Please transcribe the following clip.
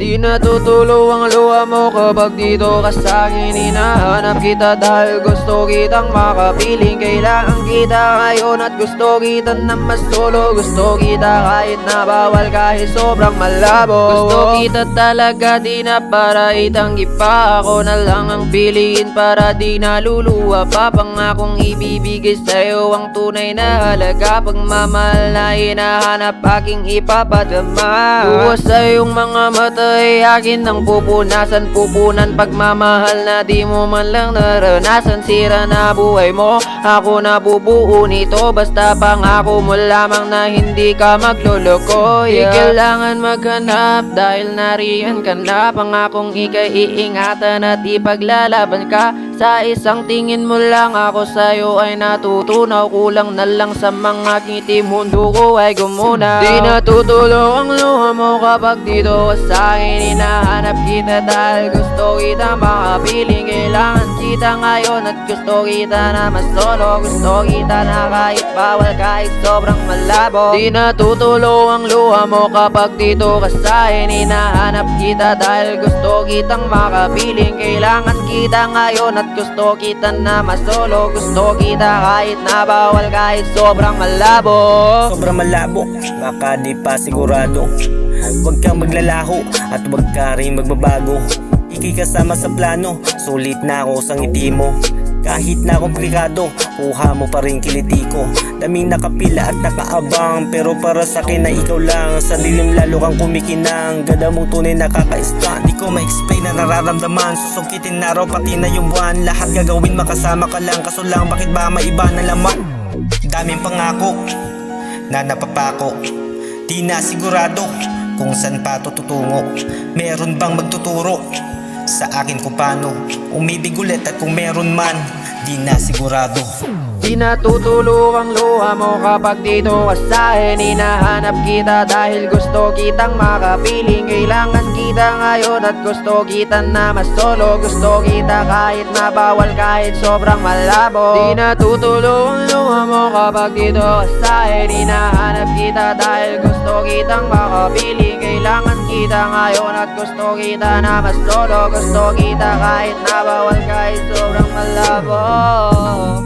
Di natutulo ang luha mo kapag dito ka sa'kin. Hinahanap kita dahil gusto kitang makapiling. Kailangan kita ngayon at gusto kita na mas solo. Gusto kita kahit na bawal, kahit sobrang malabo. Gusto kita talaga, di na para itanggi pa. Ako na lang ang piliin para di naluluwa pa. Pangakong ibibigay sa'yo ang tunay na halaga. Pagmamahal na hinahanap aking ipapadama. Luha sa iyong mga mata ay akin ang pupunasan. Pupunan pagmamahal na di mo man lang naranasan. Sira na buhay mo, ako na bubuo nito. Basta pangako mo lamang na hindi ka magloloko. Di kailangan maghanap dahil nariyan ka na. Pangakong ika'y iingatan at ipaglalaban ka. Sa isang tingin mo lang ako sa'yo ay natutunaw. Kulang na lang sa mga ngiti, mundo ko ay gumuna. Di natutulo ang luha mo kapag dito ka sa'kin. Hinahanap kita dahil gusto kita makapiling. Kailangan kita ngayon at gusto kita na mas solo. Gusto kita na kahit bawal, kahit sobrang malabo. Di natutulo ang luha mo kapag dito ka sa'kin. Hinahanap kita dahil gusto kitang makapiling. Kailangan kita ngayon at gusto kita na mas solo. Gusto kita kahit na bawal, kahit sobrang malabo. Sobrang malabo, baka di pa sigurado. Huwag kang maglalaho at huwag ka rin magbabago. Ika'y kasama sa plano, sulit na ako sa ngiti mo. Kahit na komplikado, kuha mo pa rin kiliti ko. Daming nakapila at nakaabang, pero para sa akin na ikaw lang. Sa dilim lalo kang kumikinang, ganda mong tunay nakaka-stun. Di ko ma-explain na nararamdaman, susukitin na raw pati na yung buwan. Lahat gagawin makasama ka lang, kaso lang bakit ba maiba na laman? Daming pangako na napapako, di na sigurado kung saan pa tututungo. Meron bang magtuturo sa akin kung paano umibig ulit, at kung meron man, di na sigurado. Di natutulo ang luha mo kapag dito ka sa'kin. Hinahanap kita dahil gusto kitang makapiling. Kailangan kita ngayon at gusto kita na mas solo. Gusto kita kahit na bawal, kahit sobrang malabo. Di natutulo ang luha mo kapag dito ka sa'kin. Hinahanap kita dahil gusto kitang makapiling. Kailangan kita ngayon at gusto kita na mas solo. Gusto kita kahit na bawal, kahit sobrang malabo. Oh.